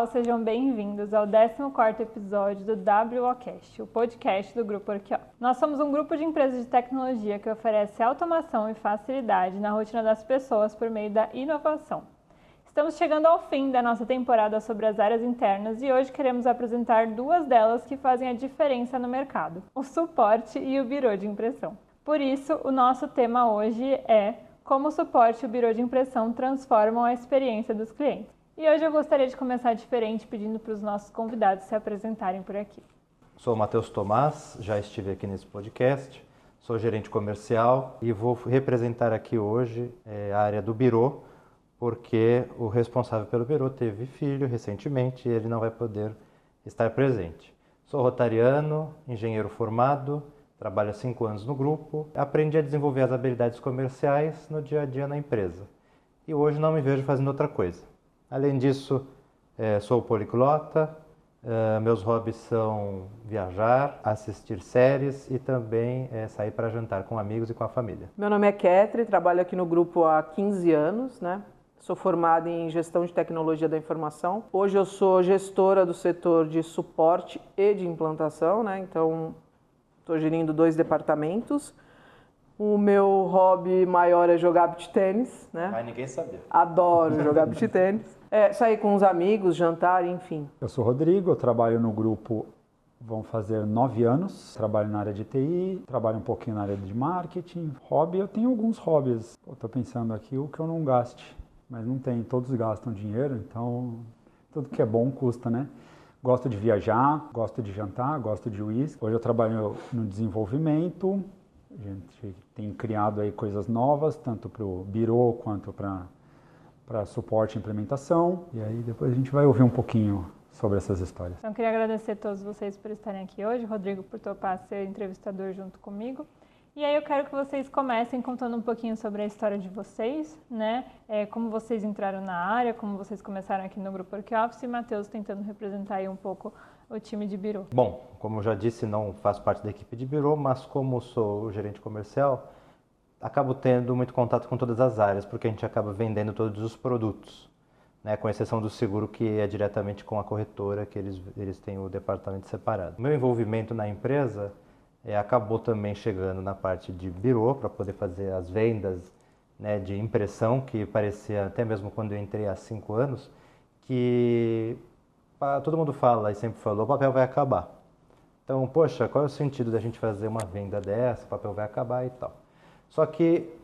pessoal, sejam bem-vindos ao 14º episódio do WOcast, o podcast do Grupo Orquió. Nós somos um grupo de empresas de tecnologia que oferece automação e facilidade na rotina das pessoas por meio da inovação. Estamos chegando ao fim da nossa temporada sobre as áreas internas e hoje queremos apresentar duas delas que fazem a diferença no mercado, o suporte e o birô de impressão. Por isso, o nosso tema hoje é como o suporte e o birô de impressão transformam a experiência dos clientes. E hoje eu gostaria de começar diferente, pedindo para os nossos convidados se apresentarem por aqui. Sou o Matheus Tomás, já estive aqui nesse podcast, sou gerente comercial e vou representar aqui hoje a área do birô, porque o responsável pelo birô teve filho recentemente e ele não vai poder estar presente. Sou rotariano, engenheiro formado, trabalho há 5 anos no grupo, aprendi a desenvolver as habilidades comerciais no dia a dia na empresa e hoje não me vejo fazendo outra coisa. Além disso, sou poliglota, meus hobbies são viajar, assistir séries e também sair para jantar com amigos e com a família. Meu nome é Ketri, trabalho aqui no grupo há 15 anos, né? Sou formada em gestão de tecnologia da informação. Hoje eu sou gestora do setor de suporte e de implantação, né? Então, estou gerindo 2 departamentos. O meu hobby maior é jogar beach tênis, né? Mas ninguém sabia. Adoro jogar beach tênis. Sair com os amigos, jantar, enfim. Eu sou Rodrigo, eu trabalho no grupo, vão fazer 9 anos. Trabalho na área de TI, trabalho um pouquinho na área de marketing. Hobby, eu tenho alguns hobbies. Estou pensando aqui o que eu não gaste, mas não tem, todos gastam dinheiro, então tudo que é bom custa, né? Gosto de viajar, gosto de jantar, gosto de uísque. Hoje eu trabalho no desenvolvimento. A gente tem criado aí coisas novas, tanto para o birô quanto para suporte e implementação. E aí depois a gente vai ouvir um pouquinho sobre essas histórias. Então, eu queria agradecer a todos vocês por estarem aqui hoje. Rodrigo, por topar ser entrevistador junto comigo. E aí eu quero que vocês comecem contando um pouquinho sobre a história de vocês, né? Como vocês entraram na área, como vocês começaram aqui no Grupo Orquioffice e Matheus tentando representar aí um pouco o time de birô. Bom, como eu já disse, não faço parte da equipe de birô, mas como sou o gerente comercial, acabo tendo muito contato com todas as áreas, porque a gente acaba vendendo todos os produtos, né? Com exceção do seguro, que é diretamente com a corretora, que eles têm o departamento separado. O meu envolvimento na empresa acabou também chegando na parte de birô, para poder fazer as vendas, né, de impressão, que parecia, até mesmo quando eu entrei há 5 anos, que todo mundo fala e sempre falou, o papel vai acabar. Então, poxa, qual é o sentido da gente fazer uma venda dessa, o papel vai acabar e tal. Só que,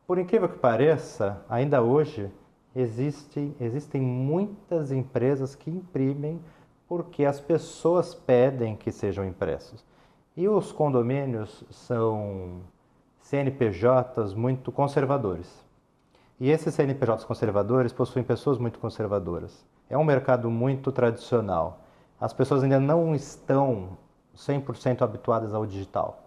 por incrível que pareça, ainda hoje existem muitas empresas que imprimem porque as pessoas pedem que sejam impressos. E os condomínios são CNPJs muito conservadores. E esses CNPJs conservadores possuem pessoas muito conservadoras. É um mercado muito tradicional. As pessoas ainda não estão 100% habituadas ao digital,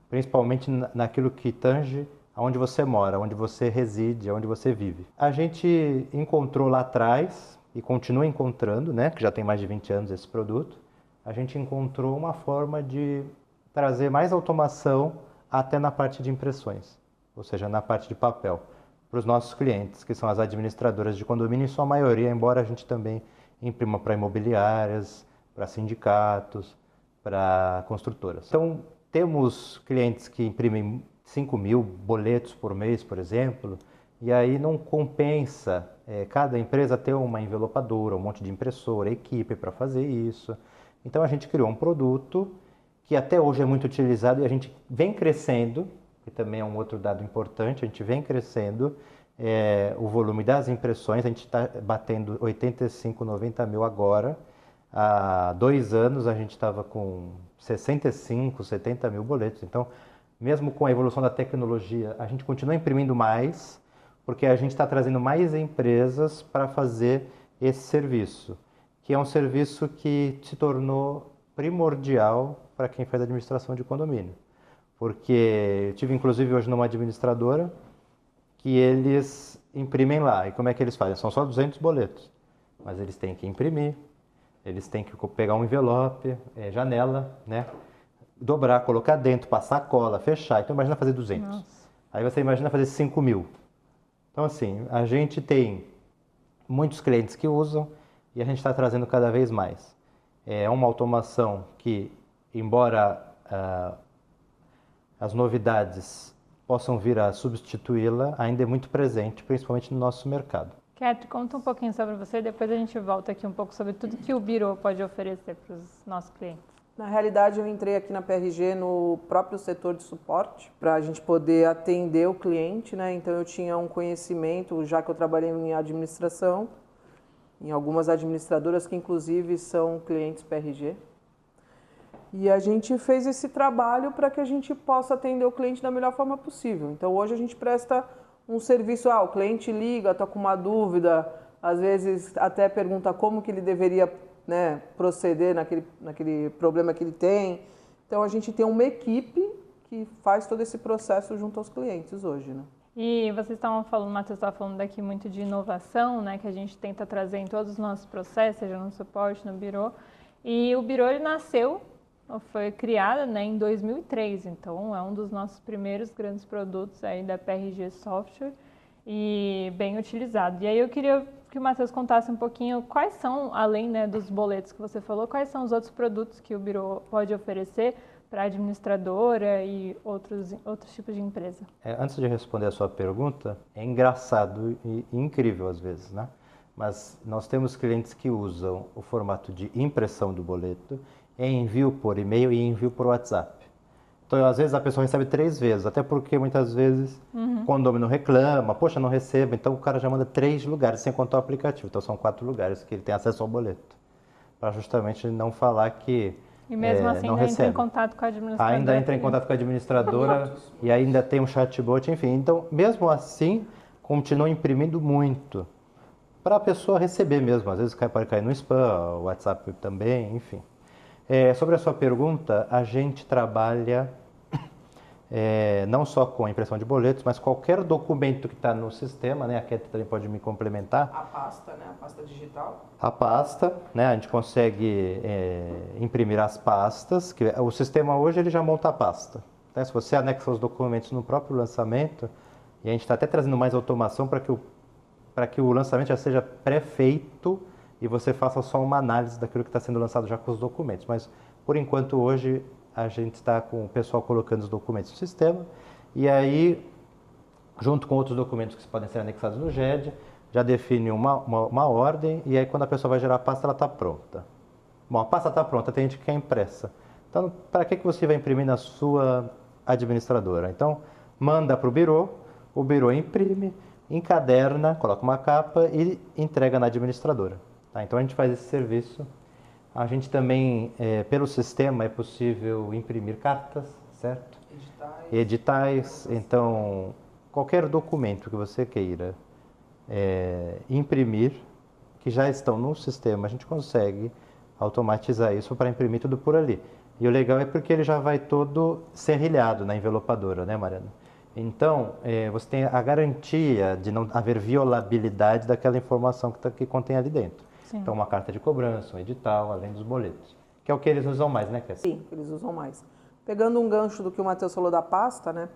principalmente naquilo que tange aonde você mora, onde você reside, onde você vive. A gente encontrou lá atrás, e continua encontrando, né, que já tem mais de 20 anos esse produto, a gente encontrou uma forma de trazer mais automação até na parte de impressões, ou seja, na parte de papel, para os nossos clientes, que são as administradoras de condomínio, em sua maioria, embora a gente também imprima para imobiliárias, para sindicatos, para construtoras. Então, temos clientes que imprimem 5.000 boletos por mês, por exemplo, e aí não compensa cada empresa ter uma envelopadora, um monte de impressora, equipe para fazer isso. Então, a gente criou um produto que até hoje é muito utilizado e a gente vem crescendo, que também é um outro dado importante, a gente vem crescendo o volume das impressões, a gente está batendo 85, 90 mil agora. Há 2 anos a gente estava com 65, 70 mil boletos. Então, mesmo com a evolução da tecnologia, a gente continua imprimindo mais, porque a gente está trazendo mais empresas para fazer esse serviço, que é um serviço que se tornou primordial para quem faz administração de condomínio. Porque eu tive inclusive hoje numa administradora que eles imprimem lá. E como é que eles fazem? São só 200 boletos, mas eles têm que imprimir, eles têm que pegar um envelope, janela, né? Dobrar, colocar dentro, passar cola, fechar. Então imagina fazer 200. Nossa. Aí você imagina fazer 5.000. Então assim, a gente tem muitos clientes que usam, e a gente está trazendo cada vez mais. É uma automação que, embora as novidades possam vir a substituí-la, ainda é muito presente, principalmente no nosso mercado. Cat, conta um pouquinho sobre você, depois a gente volta aqui um pouco sobre tudo que o Biro pode oferecer para os nossos clientes. Na realidade, eu entrei aqui na PRG no próprio setor de suporte, para a gente poder atender o cliente, né? Então, eu tinha um conhecimento, já que eu trabalhei em administração, em algumas administradoras que, inclusive, são clientes PRG. E a gente fez esse trabalho para que a gente possa atender o cliente da melhor forma possível. Então, hoje a gente presta um serviço, o cliente liga, está com uma dúvida, às vezes até pergunta como que ele deveria, né, proceder naquele problema que ele tem. Então, a gente tem uma equipe que faz todo esse processo junto aos clientes hoje, né? E vocês estavam falando, o Matheus estava falando daqui muito de inovação, né, que a gente tenta trazer em todos os nossos processos, seja no suporte, no Biro. E o Biro, ele nasceu, foi criado, né, em 2003, então é um dos nossos primeiros grandes produtos aí da PRG Software e bem utilizado. E aí eu queria que o Matheus contasse um pouquinho quais são, além, né, dos boletos que você falou, quais são os outros produtos que o Biro pode oferecer para a administradora e outros tipos de empresa. Antes de responder a sua pergunta, é engraçado e incrível às vezes, né? Mas nós temos clientes que usam o formato de impressão do boleto, envio por e-mail e envio por WhatsApp. Então, às vezes, a pessoa recebe 3 vezes, até porque muitas vezes o condomínio reclama, poxa, não recebo, então o cara já manda 3 lugares, sem contar o aplicativo. Então, são 4 lugares que ele tem acesso ao boleto, para justamente não falar que e mesmo assim não ainda recebe. entra em contato com a administradora. Ainda entra em contato com a administradora e ainda tem um chatbot, enfim. Então, mesmo assim, continua imprimindo muito para a pessoa receber mesmo. Às vezes pode cair no spam, o WhatsApp também, enfim. Sobre a sua pergunta, a gente trabalha não só com a impressão de boletos, mas qualquer documento que está no sistema, né? A Cat também pode me complementar. A pasta, né? A pasta digital. A pasta, né? A gente consegue imprimir as pastas, que o sistema hoje ele já monta a pasta. Né? Se você anexa os documentos no próprio lançamento, e a gente está até trazendo mais automação para que o lançamento já seja pré-feito e você faça só uma análise daquilo que está sendo lançado já com os documentos. Mas, por enquanto, hoje, a gente está com o pessoal colocando os documentos no sistema e aí, junto com outros documentos que podem ser anexados no GED, já define uma ordem e aí, quando a pessoa vai gerar a pasta, ela está pronta. Bom, a pasta está pronta, tem gente que quer impressa. Então, para que você vai imprimir na sua administradora? Então, manda para o Biro imprime, encaderna, coloca uma capa e entrega na administradora. Tá? Então, a gente faz esse serviço. A gente também, pelo sistema, é possível imprimir cartas, certo? Editais. Então, qualquer documento que você queira imprimir, que já estão no sistema, a gente consegue automatizar isso para imprimir tudo por ali. E o legal é porque ele já vai todo serrilhado na envelopadora, né, Mariana? Então, você tem a garantia de não haver violabilidade daquela informação que contém ali dentro. Sim. Então, uma carta de cobrança, um edital, além dos boletos. Que é o que eles usam mais, né, Kessia? Sim, eles usam mais. Pegando um gancho do que o Matheus falou da pasta, né?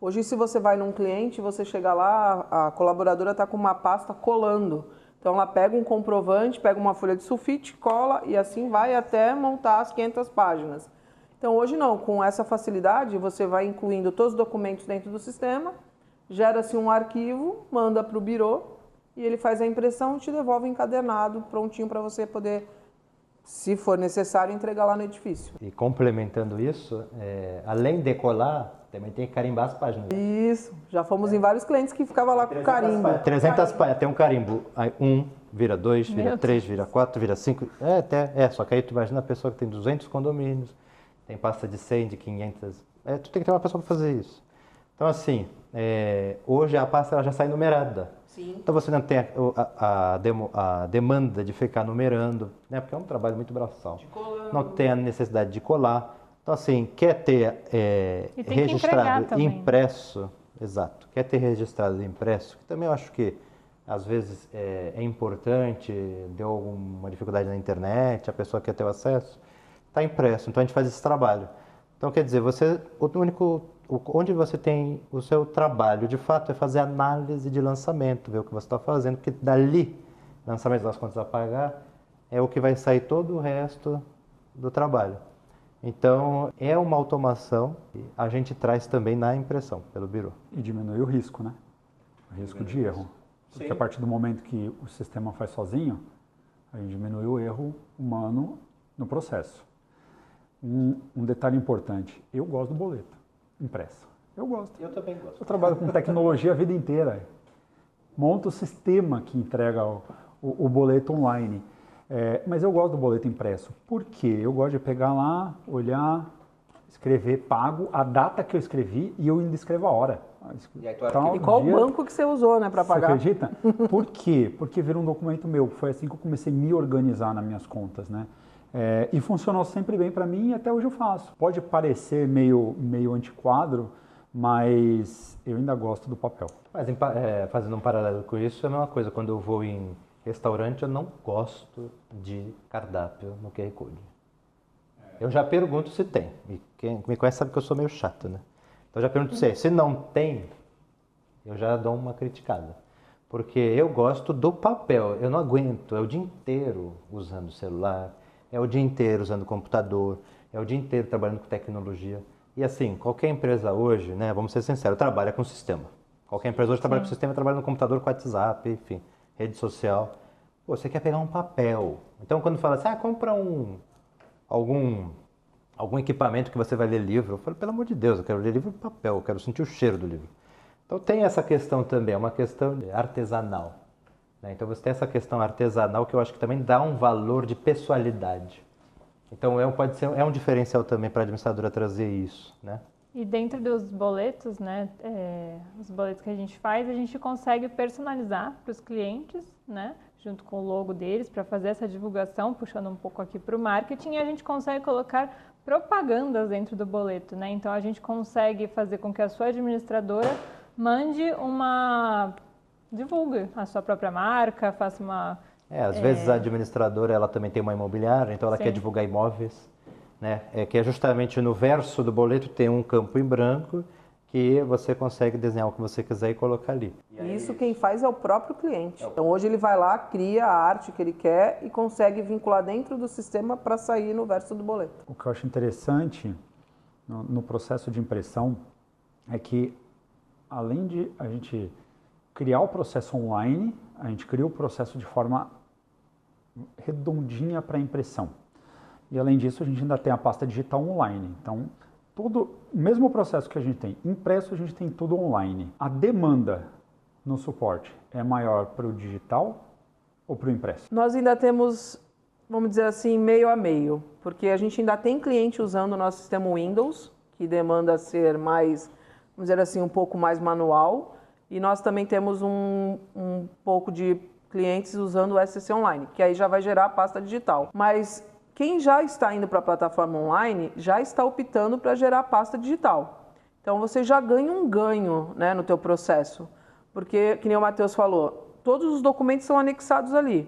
Hoje, se você vai num cliente, você chega lá, a colaboradora está com uma pasta colando. Então, ela pega um comprovante, pega uma folha de sulfite, cola e assim vai até montar as 500 páginas. Então, hoje não. Com essa facilidade, você vai incluindo todos os documentos dentro do sistema, gera-se um arquivo, manda para o Biro e ele faz a impressão e te devolve encadernado, prontinho para você poder, se for necessário, entregar lá no edifício. E complementando isso, além de colar, também tem que carimbar as páginas. Isso, já fomos em vários clientes que ficavam lá com carimbo. 300 páginas, tem um carimbo, aí 1, vira 2, vira 3, vira 4, vira 5, só que aí tu imagina a pessoa que tem 200 condomínios, tem pasta de 100, de 500, tu tem que ter uma pessoa para fazer isso. Então assim, hoje a pasta ela já sai numerada. Sim. Então você não tem a demanda de ficar numerando, né? Porque é um trabalho muito braçal. Não tem a necessidade de colar. Então assim, quer ter registrado impresso, exato, quer ter registrado impresso, que também eu acho que às vezes é importante, deu alguma dificuldade na internet, a pessoa quer ter o acesso, está impresso, então a gente faz esse trabalho. Então quer dizer, onde você tem o seu trabalho, de fato, é fazer análise de lançamento, ver o que você está fazendo, porque dali, lançamento das contas a pagar, é o que vai sair todo o resto do trabalho. Então, é uma automação que a gente traz também na impressão, pelo birô. E diminui o risco, né? O risco de erro. Porque a partir do momento que o sistema faz sozinho, a gente diminui o erro humano no processo. Um detalhe importante, eu gosto do boleto impresso. Eu gosto. Eu também gosto. Eu trabalho com tecnologia a vida inteira. Monto o sistema que entrega o boleto online. Mas eu gosto do boleto impresso. Por quê? Eu gosto de pegar lá, olhar, escrever, pago, a data que eu escrevi e eu ainda escrevo a hora. E aí E qual o banco que você usou, né, para pagar? Você acredita? Por quê? Porque vira um documento meu. Foi assim que eu comecei a me organizar nas minhas contas, né? E funcionou sempre bem para mim e até hoje eu faço. Pode parecer meio antiquado, mas eu ainda gosto do papel. Mas fazendo um paralelo com isso, é a mesma coisa. Quando eu vou em restaurante, eu não gosto de cardápio no QR Code. Eu já pergunto se tem. E quem me conhece sabe que eu sou meio chato, né? Então eu já pergunto se não tem, eu já dou uma criticada. Porque eu gosto do papel. Eu não aguento. É o dia inteiro usando o celular, é o dia inteiro usando o computador, é o dia inteiro trabalhando com tecnologia. E assim, qualquer empresa hoje, né, vamos ser sinceros, trabalha com sistema. Qualquer empresa hoje trabalha com sistema, trabalha no computador, com WhatsApp, enfim, rede social. Pô, você quer pegar um papel. Então quando fala assim, compra algum equipamento que você vai ler livro. Eu falo, pelo amor de Deus, eu quero ler livro em papel, eu quero sentir o cheiro do livro. Então tem essa questão também, é uma questão artesanal. Né? Então você tem essa questão artesanal que eu acho que também dá um valor de pessoalidade. Então é um diferencial também para a administradora trazer isso, né? E dentro dos boletos, né, os boletos que a gente consegue personalizar para os clientes, né, junto com o logo deles, para fazer essa divulgação, puxando um pouco aqui para o marketing, e a gente consegue colocar propagandas dentro do boleto, né? Então a gente consegue fazer com que a sua administradora divulgue a sua própria marca, faça uma... Às vezes a administradora ela também tem uma imobiliária, então ela quer divulgar imóveis, né? Que é justamente no verso do boleto tem um campo em branco que você consegue desenhar o que você quiser e colocar ali. Isso quem faz é o próprio cliente. Então hoje ele vai lá, cria a arte que ele quer e consegue vincular dentro do sistema para sair no verso do boleto. O que eu acho interessante no processo de impressão é que além de a gente criar o processo online, a gente cria o processo de forma redondinha para impressão. E além disso, a gente ainda tem a pasta digital online. Então, mesmo o processo que a gente tem impresso, a gente tem tudo online. A demanda no suporte é maior para o digital ou para o impresso? Nós ainda temos, vamos dizer assim, meio a meio, porque a gente ainda tem cliente usando o nosso sistema Windows, que demanda ser mais, vamos dizer assim, um pouco mais manual, e nós também temos um pouco de clientes usando o SCC Online, que aí já vai gerar a pasta digital. Mas quem já está indo para a plataforma online já está optando para gerar a pasta digital. Então você já ganha um ganho, né, no teu processo, porque, que nem o Matheus falou, todos os documentos são anexados ali.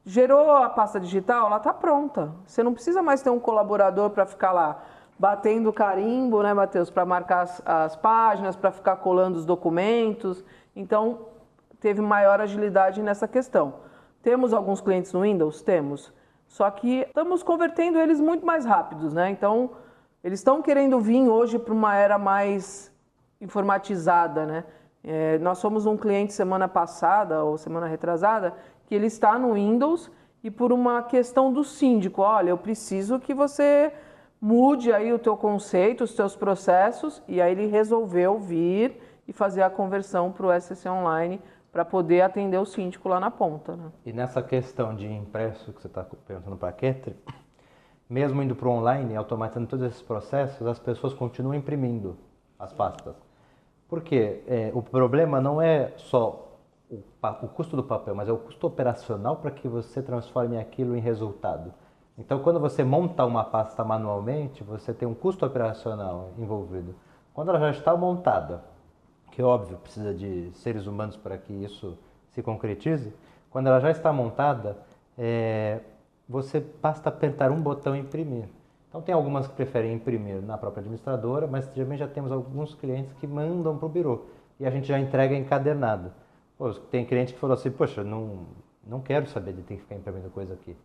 Gerou a pasta digital, ela está pronta. Você não precisa mais ter um colaborador para ficar lá batendo carimbo, né, Matheus, para marcar as páginas, para ficar colando os documentos. Então, teve maior agilidade nessa questão. Temos alguns clientes no Windows? Temos. Só que estamos convertendo eles muito mais rápidos, né? Então, eles estão querendo vir hoje para uma era mais informatizada, né? Nós somos um cliente semana passada ou semana retrasada que ele está no Windows e por uma questão do síndico, olha, eu preciso que você mude aí o teu conceito, os teus processos, e aí ele resolveu vir e fazer a conversão para o SCC Online para poder atender o síndico lá na ponta, né? E nessa questão de impresso que você está perguntando para a Ketri, mesmo indo para o online, automatizando todos esses processos, as pessoas continuam imprimindo as pastas. Por quê? O problema não é só o custo do papel, mas é o custo operacional para que você transforme aquilo em resultado. Então, quando você monta uma pasta manualmente, você tem um custo operacional envolvido. Quando ela já está montada, que óbvio precisa de seres humanos para que isso se concretize, quando ela já está montada, você basta apertar um botão e imprimir. Então tem algumas que preferem imprimir na própria administradora, mas também já temos alguns clientes que mandam para o birô e a gente já entrega encadernado. Pô, tem cliente que falou assim, poxa, Não quero saber de ter que ficar imprimindo coisa aqui.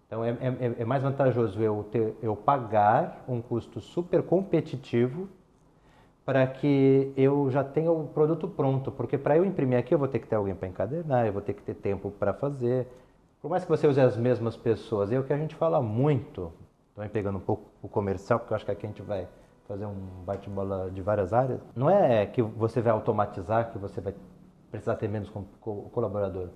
Então é mais vantajoso eu pagar um custo super competitivo para que eu já tenha o produto pronto, porque para eu imprimir aqui eu vou ter que ter alguém para encadernar, eu vou ter que ter tempo para fazer. Por mais que você use as mesmas pessoas, é o que a gente fala muito, também pegando um pouco o comercial, porque eu acho que aqui a gente vai fazer um bate-bola de várias áreas. Não é que você vai automatizar, que você vai precisar ter menos colaborador.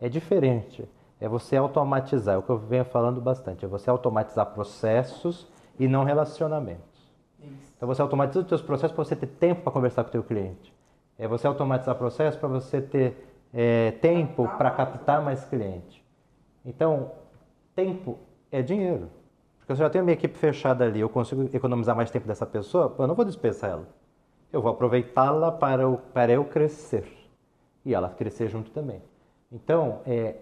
É diferente. É você automatizar, é o que eu venho falando bastante, é você automatizar processos e não relacionamentos. Então você automatiza os seus processos para você ter tempo para conversar com o seu cliente. É você automatizar processos para você ter tempo para captar mais cliente. Então, tempo é dinheiro. Porque se eu já tenho minha equipe fechada ali, eu consigo economizar mais tempo dessa pessoa, eu não vou dispensar ela. Eu vou aproveitá-la para eu crescer. E ela crescer junto também. Então,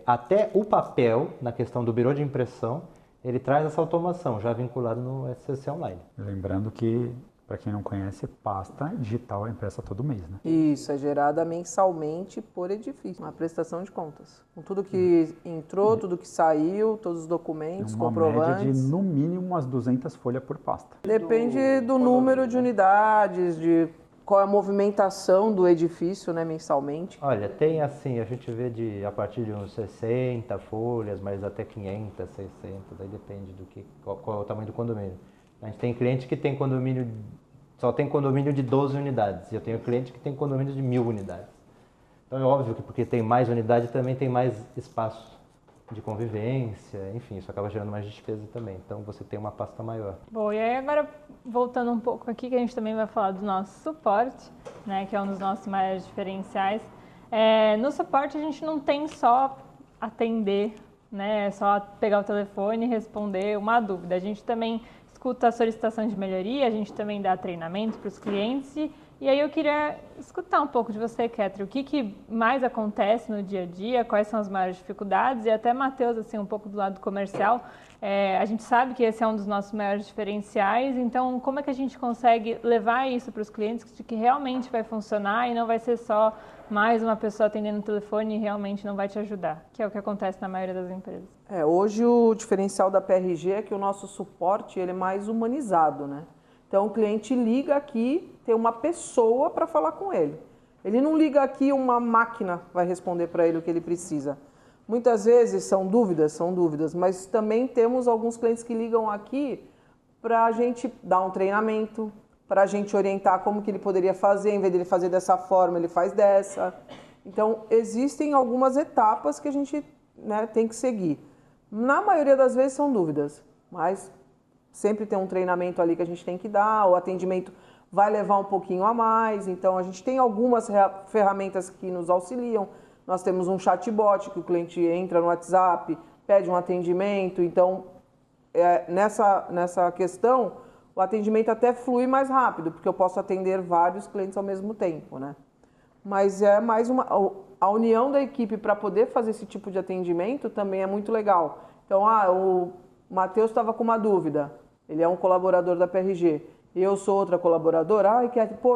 até o papel, na questão do birô de impressão, ele traz essa automação, já vinculado no SCC Online. Lembrando que, para quem não conhece, pasta digital é impressa todo mês, né? Isso, é gerada mensalmente por edifício, uma prestação de contas. Com tudo que entrou, tudo que saiu, todos os documentos, Uma comprovantes. média de, no mínimo, umas 200 folhas por pasta. Depende do número de unidades, de qual é a movimentação do edifício, né, mensalmente. Olha, tem assim, a gente vê a partir de uns 60 folhas, mas até 500, 600, aí depende qual é o tamanho do condomínio. A gente tem cliente que tem só tem condomínio de 12 unidades, e eu tenho cliente que tem condomínio de 1000 unidades. Então é óbvio que porque tem mais unidade também tem mais espaço de convivência, enfim, isso acaba gerando mais despesa também. Então você tem uma pasta maior. Bom, e aí agora voltando um pouco aqui, que a gente também vai falar do nosso suporte, né, que é um dos nossos maiores diferenciais. No suporte a gente não tem só atender, né, é só pegar o telefone e responder uma dúvida. A gente também escuta a solicitação de melhoria, a gente também dá treinamento para os clientes. E aí eu queria escutar um pouco de você, Ketri, o que mais acontece no dia a dia, quais são as maiores dificuldades, e até Matheus, assim, um pouco do lado comercial. A gente sabe que esse é um dos nossos maiores diferenciais, então como é que a gente consegue levar isso para os clientes de que realmente vai funcionar e não vai ser só mais uma pessoa atendendo o telefone e realmente não vai te ajudar, que é o que acontece na maioria das empresas. Hoje o diferencial da PRG é que o nosso suporte ele é mais humanizado, né? Então o cliente liga aqui, tem uma pessoa para falar com ele. Ele não liga aqui, uma máquina vai responder para ele o que ele precisa. Muitas vezes são dúvidas, mas também temos alguns clientes que ligam aqui para a gente dar um treinamento, para a gente orientar como que ele poderia fazer, em vez de ele fazer dessa forma, ele faz dessa. Então existem algumas etapas que a gente, né, tem que seguir. Na maioria das vezes são dúvidas, mas sempre tem um treinamento ali que a gente tem que dar, o atendimento vai levar um pouquinho a mais, então a gente tem algumas ferramentas que nos auxiliam. Nós temos um chatbot que o cliente entra no WhatsApp, pede um atendimento, então nessa questão o atendimento até flui mais rápido, porque eu posso atender vários clientes ao mesmo tempo, né? Mas é mais a união da equipe para poder fazer esse tipo de atendimento também é muito legal. Então, o Matheus estava com uma dúvida, ele é um colaborador da PRG, eu sou outra colaboradora,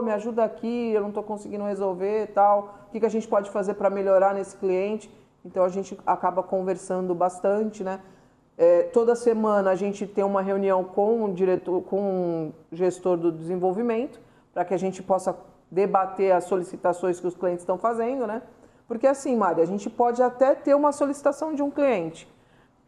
me ajuda aqui, eu não estou conseguindo resolver e tal, o que a gente pode fazer para melhorar nesse cliente? Então a gente acaba conversando bastante, né? Toda semana a gente tem uma reunião com o gestor do desenvolvimento, para que a gente possa debater as solicitações que os clientes estão fazendo, né? Porque assim, Mari, a gente pode até ter uma solicitação de um cliente,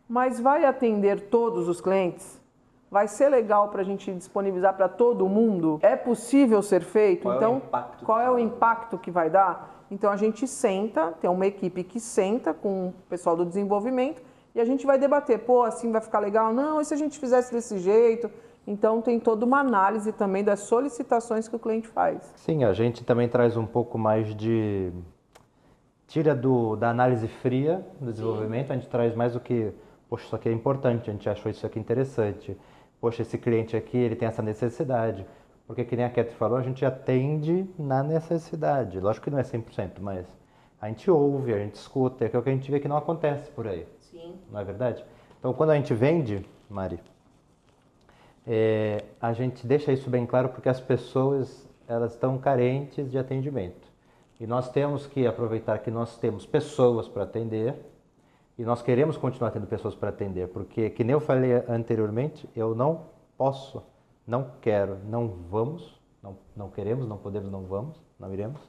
mas vai atender todos os clientes? Vai ser legal para a gente disponibilizar para todo mundo? É possível ser feito? Então, qual é o impacto que vai dar? Então, a gente senta, tem uma equipe que senta com o pessoal do desenvolvimento e a gente vai debater, assim vai ficar legal? Não, e se a gente fizesse desse jeito? Então, tem toda uma análise também das solicitações que o cliente faz. Sim, a gente também traz um pouco mais tira da análise fria do desenvolvimento, a gente traz mais o que, poxa, isso aqui é importante, a gente achou isso aqui interessante. Poxa, esse cliente aqui, ele tem essa necessidade. Porque, que nem a Ketri falou, a gente atende na necessidade. Lógico que não é 100%, mas a gente ouve, a gente escuta, é o que a gente vê que não acontece por aí. Sim. Não é verdade? Então, quando a gente vende, Mari, a gente deixa isso bem claro porque as pessoas, elas estão carentes de atendimento. E nós temos que aproveitar que nós temos pessoas para atender E nós queremos continuar tendo pessoas para atender, porque, que nem eu falei anteriormente, eu não posso, não quero, não vamos, não queremos, não podemos, não vamos, não iremos,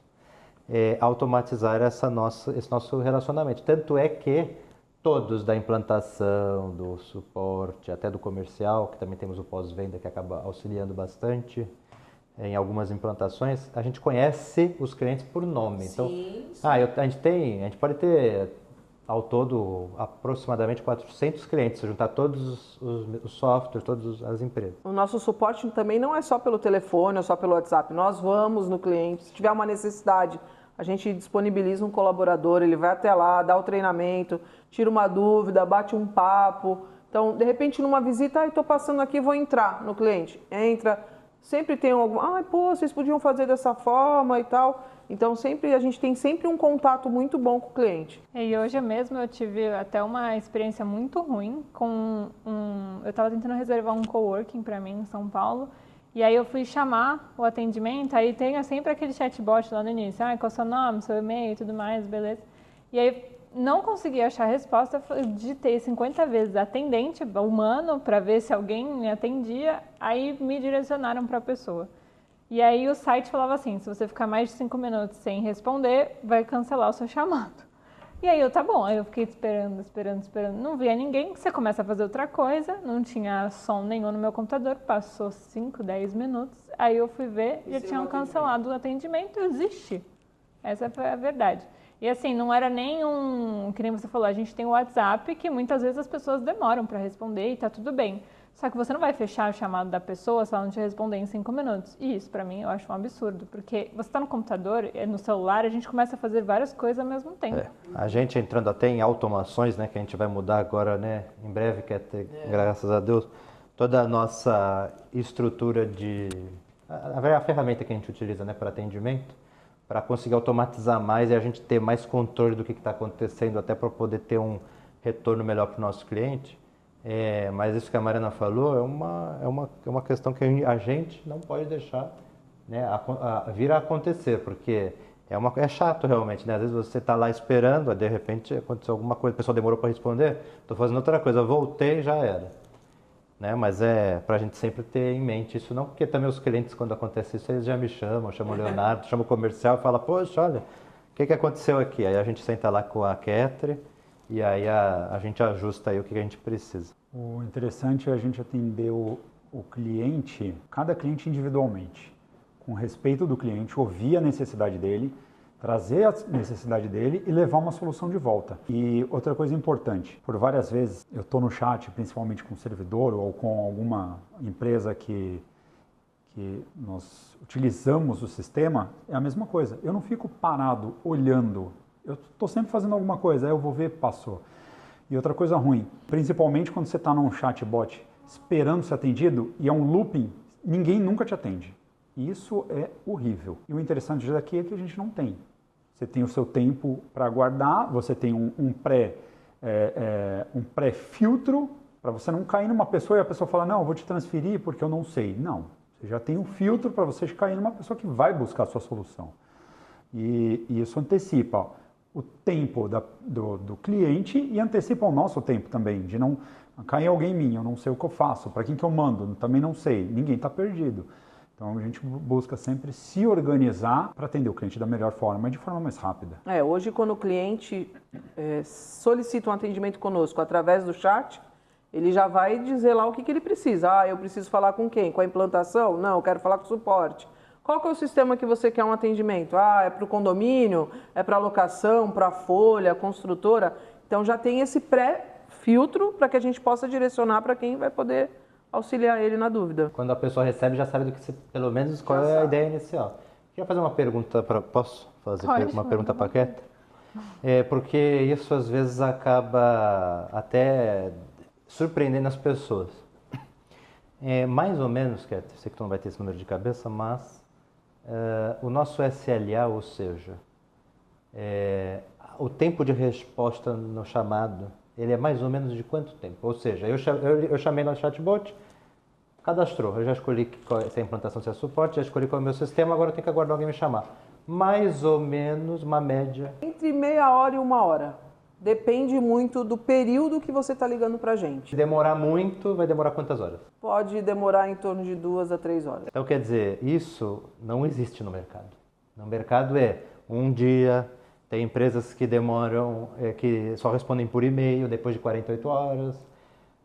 automatizar esse nosso relacionamento. Tanto é que todos da implantação, do suporte, até do comercial, que também temos o pós-venda que acaba auxiliando bastante em algumas implantações, a gente conhece os clientes por nome. Sim, então, sim. a gente pode ter ao todo aproximadamente 400 clientes, se juntar todos os softwares, todas as empresas. O nosso suporte também não é só pelo telefone ou só pelo WhatsApp. Nós vamos no cliente, se tiver uma necessidade, a gente disponibiliza um colaborador, ele vai até lá, dá o treinamento, tira uma dúvida, bate um papo. Então, de repente, numa visita, estou passando aqui, vou entrar no cliente. Entra, sempre tem algum, vocês podiam fazer dessa forma e tal. Então, a gente tem sempre um contato muito bom com o cliente. E hoje mesmo eu tive até uma experiência muito ruim com eu estava tentando reservar um coworking para mim em São Paulo, e aí eu fui chamar o atendimento, aí tem sempre aquele chatbot lá no início, qual é o seu nome, seu e-mail e tudo mais, beleza. E aí não consegui achar a resposta, digitei 50 vezes atendente humano para ver se alguém me atendia, aí me direcionaram para a pessoa. E aí o site falava assim, se você ficar mais de 5 minutos sem responder, vai cancelar o seu chamado. E aí tá bom, aí eu fiquei esperando, não via ninguém, você começa a fazer outra coisa, não tinha som nenhum no meu computador, passou 5, 10 minutos, aí eu fui ver, já tinham cancelado o atendimento, eu desisti. Essa foi a verdade. E assim, não era nem que nem você falou, a gente tem o WhatsApp, que muitas vezes as pessoas demoram para responder e tá tudo bem. Só que você não vai fechar o chamado da pessoa se ela não te responder em 5 minutos. E isso, para mim, eu acho um absurdo. Porque você está no computador, no celular, a gente começa a fazer várias coisas ao mesmo tempo. A gente entrando até em automações, né, que a gente vai mudar agora, né, em breve, graças a Deus, toda a nossa estrutura a ferramenta que a gente utiliza, né, para atendimento, para conseguir automatizar mais e a gente ter mais controle do que está acontecendo, até para poder ter um retorno melhor para o nosso cliente. Mas isso que a Mariana falou é uma questão que a gente não pode deixar, né, vir a acontecer, porque é chato realmente, né? Às vezes você está lá esperando, de repente aconteceu alguma coisa, a pessoa demorou para responder, estou fazendo outra coisa, voltei e já era. Né? Mas para a gente sempre ter em mente isso, não porque também os clientes, quando acontece isso, eles já me chamam o Leonardo, chamam o comercial e falam, poxa, olha, o que aconteceu aqui? Aí a gente senta lá com a Ketri e aí a gente ajusta aí o que a gente precisa. O interessante é a gente atender o cliente, cada cliente individualmente, com respeito do cliente, ouvir a necessidade dele, trazer a necessidade dele e levar uma solução de volta. E outra coisa importante, por várias vezes eu estou no chat, principalmente com o servidor ou com alguma empresa que nós utilizamos o sistema, é a mesma coisa. Eu não fico parado olhando, eu estou sempre fazendo alguma coisa, aí eu vou ver, passou. E outra coisa ruim, principalmente quando você está num chatbot esperando ser atendido e é um looping, ninguém nunca te atende. Isso é horrível. E o interessante daqui é que a gente não tem. Você tem o seu tempo para aguardar, você tem um pré-filtro para você não cair numa pessoa e a pessoa fala, não, eu vou te transferir porque eu não sei. Não, você já tem um filtro para você cair numa pessoa que vai buscar a sua solução. E isso antecipa o tempo do cliente e antecipa o nosso tempo também, de não cair alguém em mim, eu não sei o que eu faço, para quem que eu mando, também não sei, ninguém está perdido. Então a gente busca sempre se organizar para atender o cliente da melhor forma e de forma mais rápida. Hoje quando o cliente solicita um atendimento conosco através do chat, ele já vai dizer lá o que ele precisa. Eu preciso falar com quem? Com a implantação? Não, eu quero falar com o suporte. Qual que é o sistema que você quer um atendimento? É para o condomínio? É para a locação? Para a folha? Construtora? Então já tem esse pré-filtro para que a gente possa direcionar para quem vai poder auxiliar ele na dúvida. Quando a pessoa recebe, já sabe do que pelo menos qual é a ideia inicial. Queria fazer uma pergunta posso fazer uma pergunta para a Ketri? Porque isso às vezes acaba até surpreendendo as pessoas. Mais ou menos, Ketri, sei que tu não vai ter esse número de cabeça, mas o nosso SLA, ou seja, o tempo de resposta no chamado, ele é mais ou menos de quanto tempo? Ou seja, eu chamei no chatbot, cadastrou, eu já escolhi se é implantação, se é suporte, já escolhi qual é o meu sistema, agora eu tenho que aguardar alguém me chamar. Mais ou menos uma média. Entre meia hora e 1 hora. Depende muito do período que você está ligando para a gente. Se demorar muito, vai demorar quantas horas? Pode demorar em torno de 2 a 3 horas. Então, quer dizer, isso não existe no mercado. No mercado é um dia, tem empresas que demoram, que só respondem por e-mail depois de 48 horas.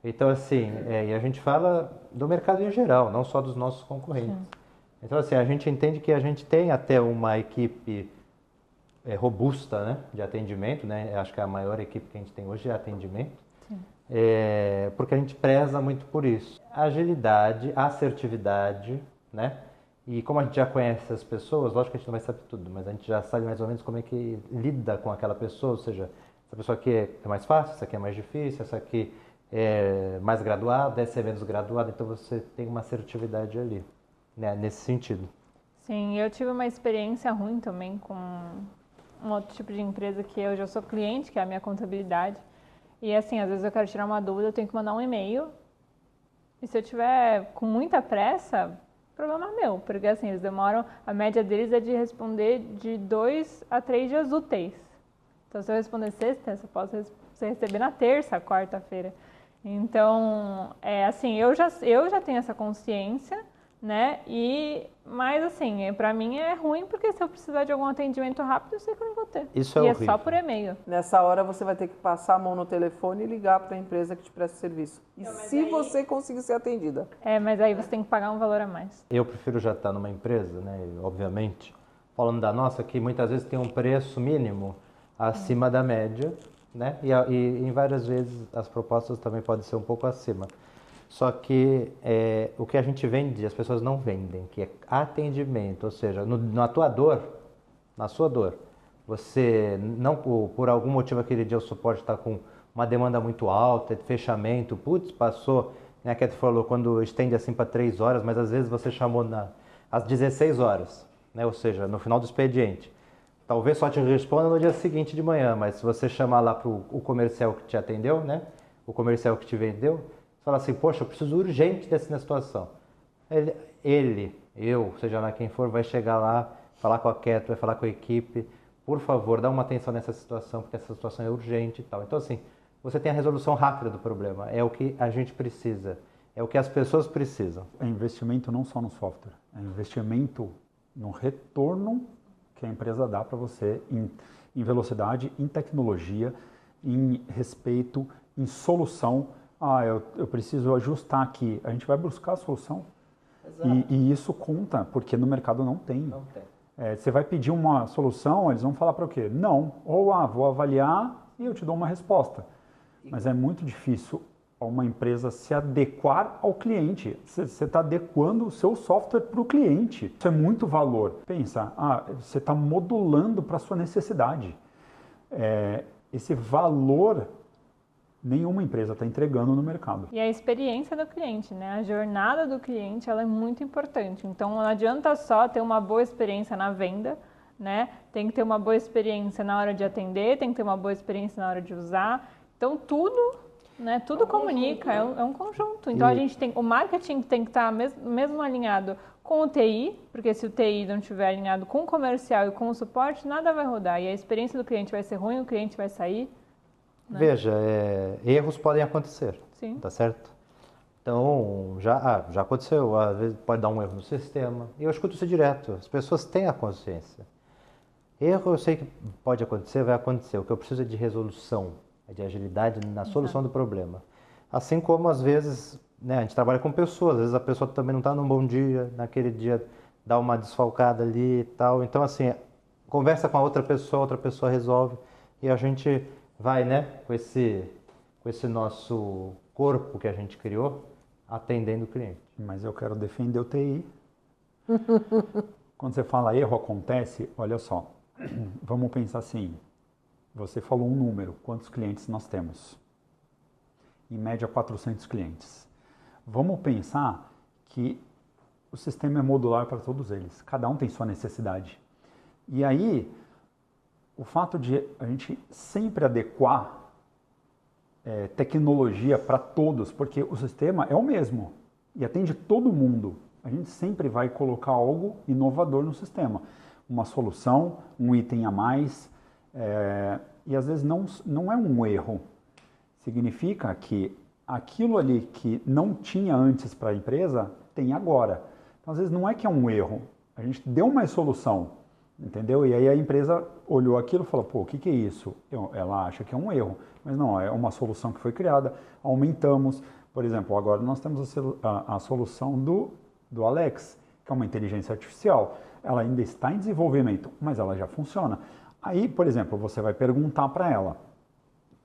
Então, assim, e a gente fala do mercado em geral, não só dos nossos concorrentes. Sim. Então, assim, a gente entende que a gente tem até uma equipe robusta, né, de atendimento, né? Acho que a maior equipe que a gente tem hoje é atendimento. Porque a gente preza muito por isso. Agilidade, assertividade, né? E como a gente já conhece as pessoas, lógico que a gente não vai saber tudo, mas a gente já sabe mais ou menos como é que lida com aquela pessoa, ou seja, essa pessoa aqui é mais fácil, essa aqui é mais difícil, essa aqui é mais graduada, essa é menos graduada, então você tem uma assertividade ali, né, nesse sentido. Sim, eu tive uma experiência ruim também com um outro tipo de empresa que eu já sou cliente, que é a minha contabilidade. E assim, às vezes eu quero tirar uma dúvida, eu tenho que mandar um e-mail. E se eu tiver com muita pressa, problema meu, porque assim, eles demoram, a média deles é de responder de 2 a 3 dias úteis. Então, se eu responder sexta, eu posso receber na terça, quarta-feira. Então, assim, eu já tenho essa consciência, né? Mas assim, pra mim é ruim, porque se eu precisar de algum atendimento rápido, eu sei que eu não vou ter. Isso é horrível. É só por e-mail. Nessa hora você vai ter que passar a mão no telefone e ligar para a empresa que te presta serviço. E se você conseguir ser atendida? Mas aí você tem que pagar um valor a mais. Eu prefiro já estar numa empresa, né? Obviamente, falando da nossa, que muitas vezes tem um preço mínimo acima da média, né? E em várias vezes as propostas também podem ser um pouco acima. Só que o que a gente vende, as pessoas não vendem, que é atendimento, ou seja, na tua dor, na sua dor, você não, por algum motivo aquele dia o suporte está com uma demanda muito alta, fechamento, putz, passou, né, a Cat falou, quando estende assim para 3 horas, mas às vezes você chamou às 16 horas, né, ou seja, no final do expediente. Talvez só te responda no dia seguinte de manhã, mas se você chamar lá para o comercial que te atendeu, né, o comercial que te vendeu, fala assim, poxa, eu preciso urgente dessa situação. Eu, seja lá quem for, vai chegar lá, falar com a Cat, vai falar com a equipe, por favor, dá uma atenção nessa situação, porque essa situação é urgente e tal. Então, assim, você tem a resolução rápida do problema, é o que a gente precisa, é o que as pessoas precisam. É investimento não só no software, é investimento no retorno que a empresa dá para você em velocidade, em tecnologia, em respeito, em solução. Eu preciso ajustar aqui. A gente vai buscar a solução. E isso conta, porque no mercado não tem. Não tem. Você vai pedir uma solução, eles vão falar para o quê? Não. Ou, vou avaliar e eu te dou uma resposta. Mas é muito difícil uma empresa se adequar ao cliente. Você está adequando o seu software para o cliente. Isso é muito valor. Pensa, você está modulando para a sua necessidade. Esse valor nenhuma empresa está entregando no mercado. E a experiência do cliente, né? A jornada do cliente, ela é muito importante. Então, não adianta só ter uma boa experiência na venda, né? Tem que ter uma boa experiência na hora de atender, tem que ter uma boa experiência na hora de usar. Então, tudo, né? Tudo comunica, é um conjunto. Então, o marketing tem que estar mesmo alinhado com o TI, porque se o TI não estiver alinhado com o comercial e com o suporte, nada vai rodar. E a experiência do cliente vai ser ruim, o cliente vai sair. Né? Veja, erros podem acontecer, Sim. Tá certo? Então, já aconteceu, às vezes pode dar um erro no sistema, e eu escuto isso direto, as pessoas têm a consciência. Erro eu sei que pode acontecer, vai acontecer, o que eu preciso é de resolução, é de agilidade na solução do problema. Assim como às vezes, né, a gente trabalha com pessoas, às vezes a pessoa também não está num bom dia, naquele dia dá uma desfalcada ali e tal, então assim, conversa com a outra pessoa resolve, e a gente vai, né, com esse nosso corpo que a gente criou, atendendo o cliente. Mas eu quero defender o TI. Quando você fala erro acontece, olha só, vamos pensar assim, você falou um número, quantos clientes nós temos? Em média 400 clientes. Vamos pensar que o sistema é modular para todos eles, cada um tem sua necessidade. E aí, o fato de a gente sempre adequar tecnologia para todos, porque o sistema é o mesmo e atende todo mundo, a gente sempre vai colocar algo inovador no sistema. Uma solução, um item a mais, E às vezes não é um erro. Significa que aquilo ali que não tinha antes para a empresa, tem agora. Então, às vezes não é que é um erro. A gente deu uma solução, entendeu? E aí a empresa olhou aquilo e falou, pô, o que é isso? Ela acha que é um erro, mas não, é uma solução que foi criada. Aumentamos, por exemplo, agora nós temos a solução do Alex, que é uma inteligência artificial. Ela ainda está em desenvolvimento, mas ela já funciona. Aí, por exemplo, você vai perguntar para ela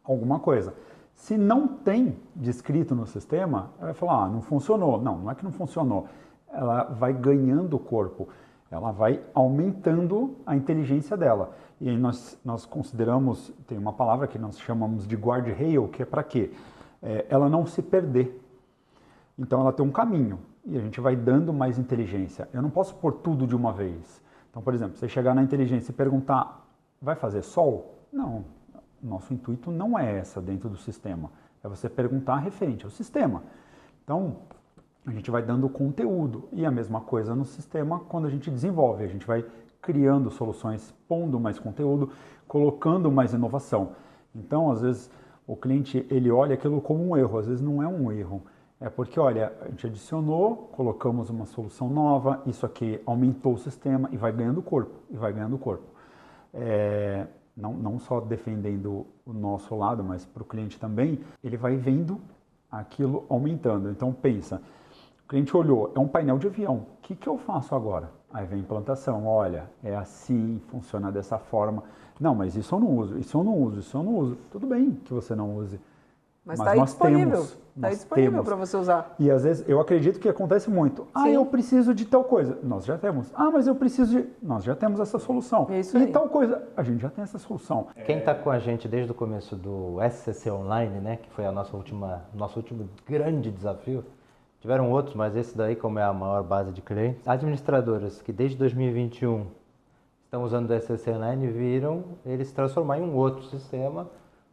alguma coisa. Se não tem descrito no sistema, ela vai falar, não funcionou. Não é que não funcionou. Ela vai ganhando corpo, ela vai aumentando a inteligência dela. E aí nós consideramos, tem uma palavra que nós chamamos de guardrail, que é para quê? Ela não se perder. Então ela tem um caminho e a gente vai dando mais inteligência. Eu não posso pôr tudo de uma vez. Então, por exemplo, você chegar na inteligência e perguntar, vai fazer sol? Não. Nosso intuito não é essa dentro do sistema, é você perguntar referente ao sistema. Então, a gente vai dando conteúdo e a mesma coisa no sistema quando a gente desenvolve, a gente vai criando soluções, pondo mais conteúdo, colocando mais inovação. Então, às vezes, o cliente ele olha aquilo como um erro, às vezes não é um erro, é porque, olha, a gente adicionou, colocamos uma solução nova, isso aqui aumentou o sistema e vai ganhando corpo, Não só defendendo o nosso lado, mas para o cliente também, ele vai vendo aquilo aumentando. Então pensa, o cliente olhou, é um painel de avião, o que eu faço agora? Aí vem a implantação, olha, é assim, funciona dessa forma. Não, mas isso eu não uso. Tudo bem que você não use. Mas está aí disponível. Está disponível para você usar. E às vezes eu acredito que acontece muito. Ah, eu preciso de tal coisa. Nós já temos. Ah, mas eu preciso de... Nós já temos essa solução. Isso e aí. tal coisa, a gente já tem essa solução. Quem está com a gente desde o começo do SCC Online, né, que foi a nosso último grande desafio, tiveram outros, mas esse daí, como é a maior base de clientes, administradoras que desde 2021 estão usando o SCC Online viram ele se transformar em um outro sistema,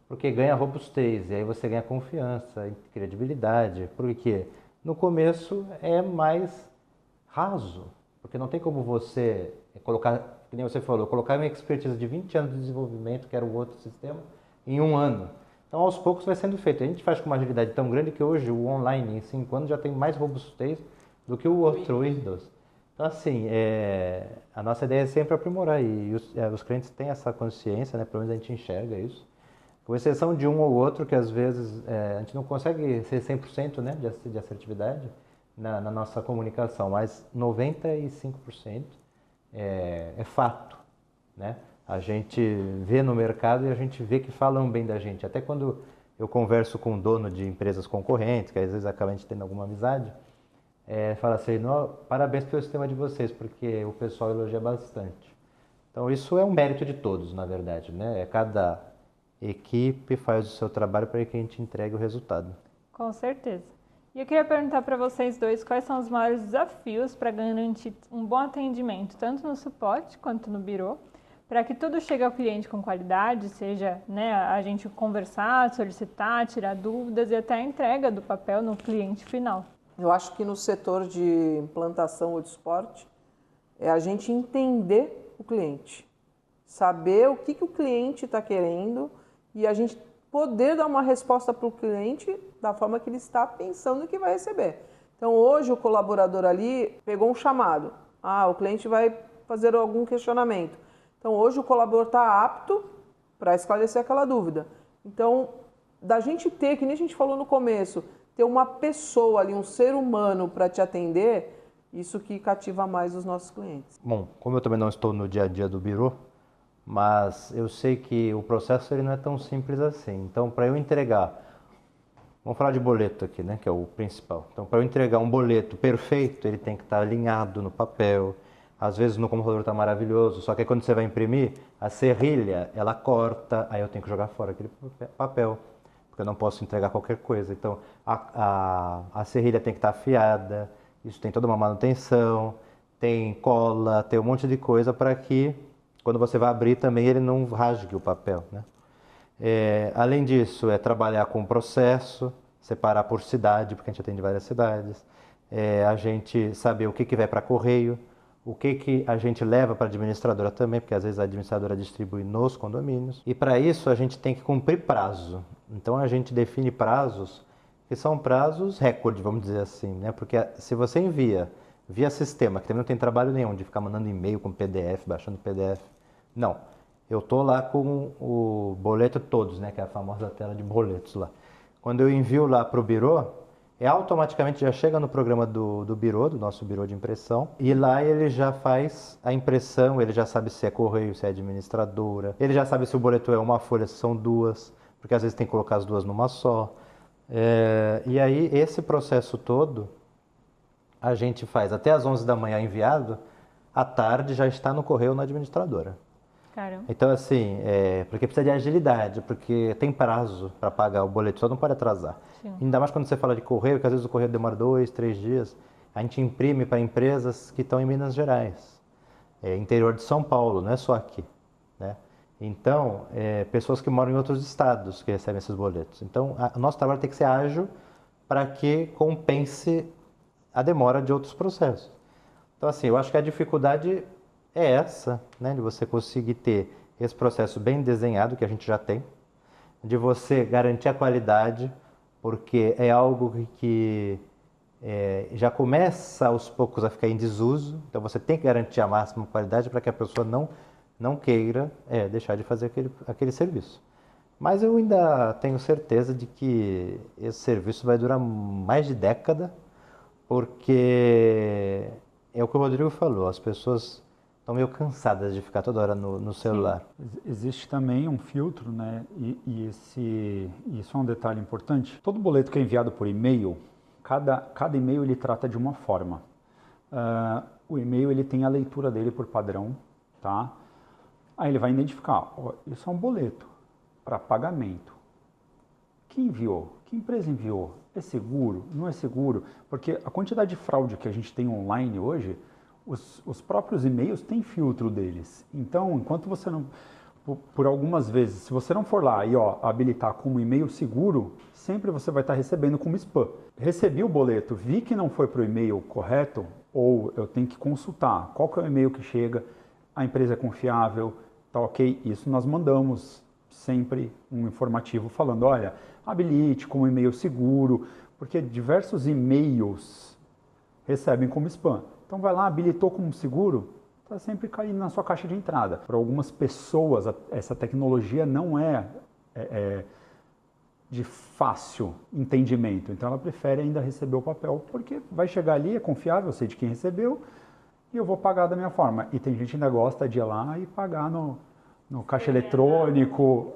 porque ganha robustez, e aí você ganha confiança, credibilidade, porque no começo é mais raso, porque não tem como você colocar, que nem você falou, colocar uma expertise de 20 anos de desenvolvimento, que era o outro sistema, em um ano. Então, aos poucos vai sendo feito. A gente faz com uma agilidade tão grande que hoje o online, em 5 anos, já tem mais robustez do que o outro, o Windows. Então, assim, a nossa ideia é sempre aprimorar, e os clientes têm essa consciência, né? Pelo menos a gente enxerga isso. Com exceção de um ou outro, que às vezes a gente não consegue ser 100%, né, de assertividade na nossa comunicação, mas 95% é fato, né? A gente vê no mercado e a gente vê que falam bem da gente. Até quando eu converso com um dono de empresas concorrentes, que às vezes acaba a gente tendo alguma amizade, fala assim, parabéns pelo sistema de vocês, porque o pessoal elogia bastante. Então isso é um mérito de todos, na verdade, né? Cada equipe faz o seu trabalho para que a gente entregue o resultado. Com certeza. E eu queria perguntar para vocês dois quais são os maiores desafios para garantir um bom atendimento, tanto no suporte quanto no birô, para que tudo chegue ao cliente com qualidade, seja, né, a gente conversar, solicitar, tirar dúvidas e até a entrega do papel no cliente final. Eu acho que no setor de implantação ou de suporte, é a gente entender o cliente, saber o que o cliente está querendo e a gente poder dar uma resposta para o cliente da forma que ele está pensando que vai receber. Então, hoje o colaborador ali pegou um chamado. O cliente vai fazer algum questionamento. Então, hoje o colaborador está apto para esclarecer aquela dúvida. Então, da gente ter, que nem a gente falou no começo, ter uma pessoa ali, um ser humano para te atender, isso que cativa mais os nossos clientes. Bom, como eu também não estou no dia a dia do birô, mas eu sei que o processo ele não é tão simples assim. Então, para eu entregar, vamos falar de boleto aqui, né, que é o principal. Então, para eu entregar um boleto perfeito, ele tem que estar alinhado no papel. Às vezes no computador está maravilhoso, só que quando você vai imprimir, a serrilha, ela corta, aí eu tenho que jogar fora aquele papel, porque eu não posso entregar qualquer coisa. Então, a serrilha tem que estar afiada, isso tem toda uma manutenção, tem cola, tem um monte de coisa para que, quando você vai abrir também, ele não rasgue o papel, né? Além disso, trabalhar com o processo, separar por cidade, porque a gente atende várias cidades, a gente saber o que vai para correio, o que a gente leva para a administradora também, porque às vezes a administradora distribui nos condomínios. E para isso a gente tem que cumprir prazo. Então a gente define prazos que são prazos recorde, vamos dizer assim, né? Porque se você envia via sistema, que também não tem trabalho nenhum de ficar mandando e-mail com PDF, baixando PDF, não. Eu tô lá com o boleto todos, né? Que é a famosa tela de boletos lá. Quando eu envio lá para o birô, automaticamente já chega no programa do birô, do nosso birô de impressão, e lá ele já faz a impressão, ele já sabe se é correio, se é administradora, ele já sabe se o boleto é uma folha, se são duas, porque às vezes tem que colocar as duas numa só. E aí esse processo todo a gente faz até às 11 da manhã enviado, à tarde já está no correio na administradora. Caramba. Então, assim, porque precisa de agilidade, porque tem prazo para pagar o boleto, só não pode atrasar. Sim. Ainda mais quando você fala de correio, que às vezes o correio demora 2, 3 dias. A gente imprime para empresas que estão em Minas Gerais, interior de São Paulo, não é só aqui, né? Então, pessoas que moram em outros estados que recebem esses boletos. Então, o nosso trabalho tem que ser ágil para que compense a demora de outros processos. Então, assim, eu acho que a dificuldade é essa, né, de você conseguir ter esse processo bem desenhado, que a gente já tem, de você garantir a qualidade, porque é algo que já começa aos poucos a ficar em desuso, então você tem que garantir a máxima qualidade para que a pessoa não queira deixar de fazer aquele serviço. Mas eu ainda tenho certeza de que esse serviço vai durar mais de década, porque é o que o Rodrigo falou, as pessoas estão meio cansadas de ficar toda hora no celular. Existe também um filtro, né? E isso é um detalhe importante. Todo boleto que é enviado por e-mail, cada e-mail ele trata de uma forma. O e-mail ele tem a leitura dele por padrão, tá? Aí ele vai identificar, isso é um boleto para pagamento. Quem enviou? Que empresa enviou? É seguro? Não é seguro? Porque a quantidade de fraude que a gente tem online hoje, os próprios e-mails têm filtro deles. Então, enquanto você não... Por algumas vezes, se você não for lá e habilitar como e-mail seguro, sempre você vai estar recebendo como spam. Recebi o boleto, vi que não foi para o e-mail correto, ou eu tenho que consultar qual que é o e-mail que chega, a empresa é confiável, tá ok? Isso nós mandamos sempre um informativo falando, olha, habilite como e-mail seguro, porque diversos e-mails recebem como spam. Então vai lá, habilitou como seguro, está sempre caindo na sua caixa de entrada. Para algumas pessoas, essa tecnologia não é de fácil entendimento, então ela prefere ainda receber o papel, porque vai chegar ali, é confiável, eu sei de quem recebeu, e eu vou pagar da minha forma. E tem gente que ainda gosta de ir lá e pagar no caixa eletrônico,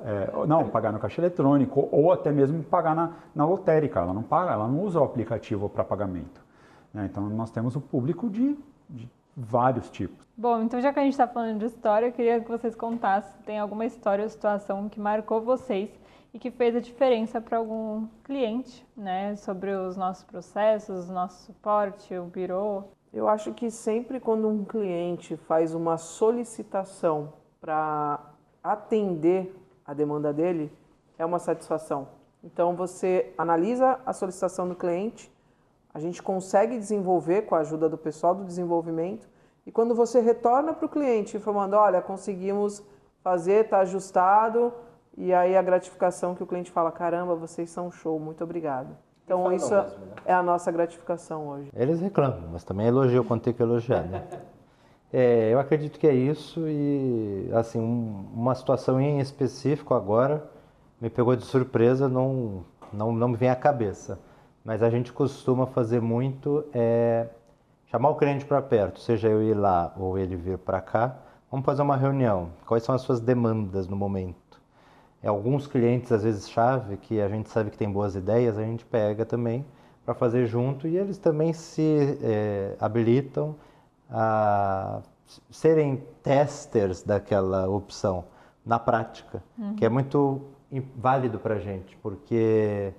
pagar no caixa eletrônico, ou até mesmo pagar na lotérica, ela não paga, ela não usa o aplicativo para pagamento. Então, nós temos o público de vários tipos. Bom, então já que a gente está falando de história, eu queria que vocês contassem, tem alguma história ou situação que marcou vocês e que fez a diferença para algum cliente, né? Sobre os nossos processos, o nosso suporte, o birô. Eu acho que sempre quando um cliente faz uma solicitação para atender a demanda dele, é uma satisfação. Então, você analisa a solicitação do cliente, a gente consegue desenvolver com a ajuda do pessoal do desenvolvimento e quando você retorna para o cliente informando, olha, conseguimos fazer, está ajustado, e aí a gratificação que o cliente fala, caramba, vocês são show, muito obrigado. Então isso mesmo, né? É a nossa gratificação hoje. Eles reclamam, mas também elogiam quando tem que elogiar, né? Eu acredito que é isso e, assim, uma situação em específico agora me pegou de surpresa, não me vem à cabeça. Mas a gente costuma fazer muito chamar o cliente para perto, seja eu ir lá ou ele vir para cá. Vamos fazer uma reunião. Quais são as suas demandas no momento? Alguns clientes, às vezes, chave, que a gente sabe que tem boas ideias, a gente pega também para fazer junto e eles também se habilitam a serem testers daquela opção na prática, que é muito válido para a gente, porque...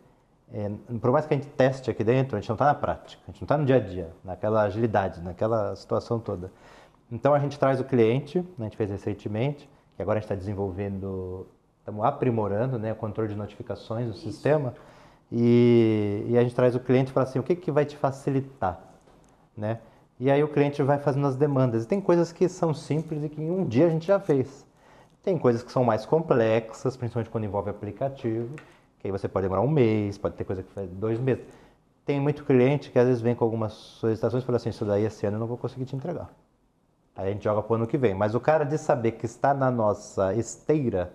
por mais que a gente teste aqui dentro, a gente não está na prática, a gente não está no dia a dia, naquela agilidade, naquela situação toda. Então a gente traz o cliente, a gente fez recentemente, que agora a gente está desenvolvendo, estamos aprimorando, né, o controle de notificações do sistema, e a gente traz o cliente e fala assim, o que vai te facilitar, né? E aí o cliente vai fazendo as demandas. E tem coisas que são simples e que em um dia a gente já fez. Tem coisas que são mais complexas, principalmente quando envolve aplicativo, que aí você pode demorar um mês, pode ter coisa que faz 2 meses. Tem muito cliente que às vezes vem com algumas solicitações e fala assim, isso daí esse ano eu não vou conseguir te entregar. Aí a gente joga para o ano que vem. Mas o cara de saber que está na nossa esteira,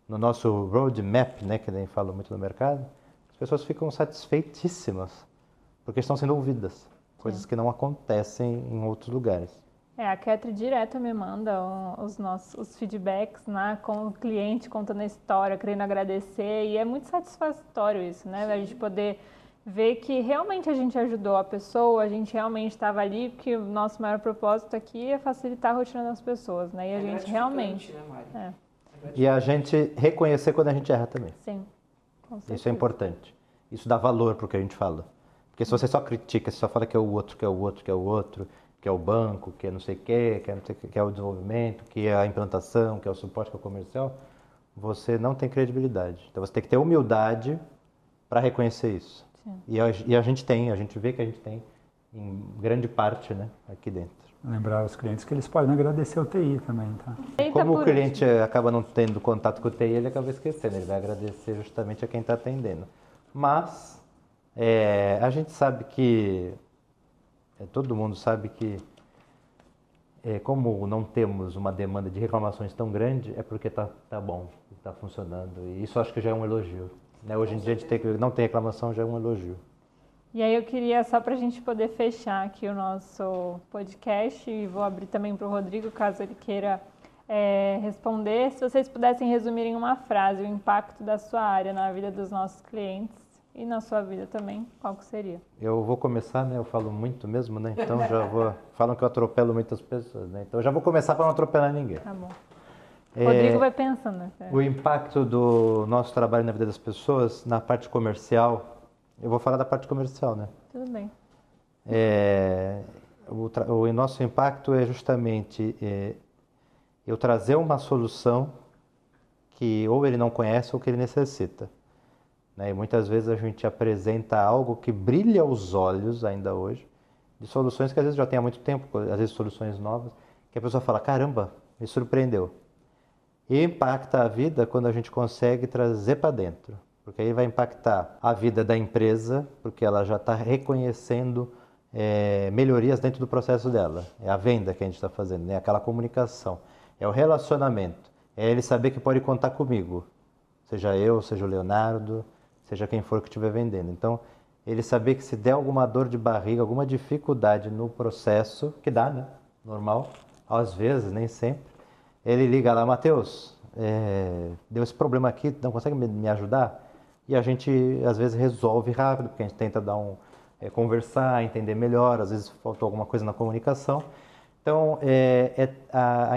no nosso roadmap, né, que nem falo muito no mercado, as pessoas ficam satisfeitíssimas, porque estão sendo ouvidas. Coisas que não acontecem em outros lugares. A Ketri direto me manda os feedbacks, né, com o cliente contando a história, querendo agradecer, e é muito satisfatório isso, né? Sim. A gente poder ver que realmente a gente ajudou a pessoa, a gente realmente estava ali, porque o nosso maior propósito aqui é facilitar a rotina das pessoas, né? E a gente realmente... Né, Mari? E a gente reconhecer quando a gente erra também. Sim, com certeza. Isso é importante. Isso dá valor para o que a gente fala. Porque se você só critica, se só fala que é o outro, que é o outro, que é o outro, que é o banco, que é não sei o quê, que é o desenvolvimento, que é a implantação, que é o suporte, que é o comercial, você não tem credibilidade. Então você tem que ter humildade para reconhecer isso. E a gente vê que a gente tem em grande parte, né, aqui dentro. Lembrar os clientes que eles podem agradecer o TI também, tá? Como o cliente acaba não tendo contato com o TI, ele acaba esquecendo, ele vai agradecer justamente a quem está atendendo. Mas a gente sabe que, todo mundo sabe que, como não temos uma demanda de reclamações tão grande, é porque tá bom, está funcionando. E isso acho que já é um elogio. Né? Hoje em dia a gente não tem reclamação, já é um elogio. E aí eu queria, só para a gente poder fechar aqui o nosso podcast, e vou abrir também para o Rodrigo, caso ele queira responder, se vocês pudessem resumir em uma frase o impacto da sua área na vida dos nossos clientes e na sua vida também, qual que seria? Eu vou começar, né? Eu falo muito mesmo, né? Então já vou... Falam que eu atropelo muitas pessoas, né? Então eu já vou começar para não atropelar ninguém. Tá bom. Rodrigo vai pensando, né? O impacto do nosso trabalho na vida das pessoas, na parte comercial, eu vou falar da parte comercial, né? Tudo bem. O nosso impacto é justamente eu trazer uma solução que ou ele não conhece ou que ele necessita. Né? E muitas vezes a gente apresenta algo que brilha aos olhos ainda hoje, de soluções que às vezes já tem há muito tempo, às vezes soluções novas, que a pessoa fala, caramba, me surpreendeu. E impacta a vida quando a gente consegue trazer para dentro. Porque aí vai impactar a vida da empresa, porque ela já está reconhecendo melhorias dentro do processo dela. É a venda que a gente está fazendo, né? Aquela comunicação. É o relacionamento. É ele saber que pode contar comigo. Seja eu, seja o Leonardo, seja quem for que estiver vendendo. Então, ele saber que se der alguma dor de barriga, alguma dificuldade no processo, que dá, né? Normal, às vezes, nem sempre. Ele liga lá, Matheus, deu esse problema aqui, não consegue me ajudar? E a gente, às vezes, resolve rápido, porque a gente tenta conversar, entender melhor, às vezes faltou alguma coisa na comunicação. Então,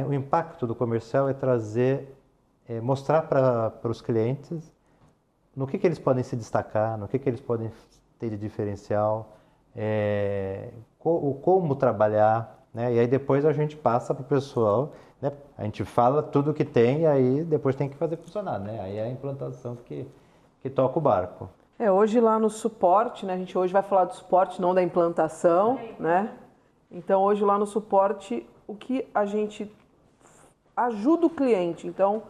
o impacto do comercial é trazer, mostrar para os clientes no que eles podem se destacar, no que eles podem ter de diferencial, como trabalhar, né? E aí depois a gente passa para o pessoal, né? A gente fala tudo que tem e aí depois tem que fazer funcionar, né? Aí é a implantação que toca o barco. Hoje lá no suporte, né? A gente hoje vai falar do suporte, não da implantação, né? Então hoje lá no suporte, o que a gente ajuda o cliente. Então,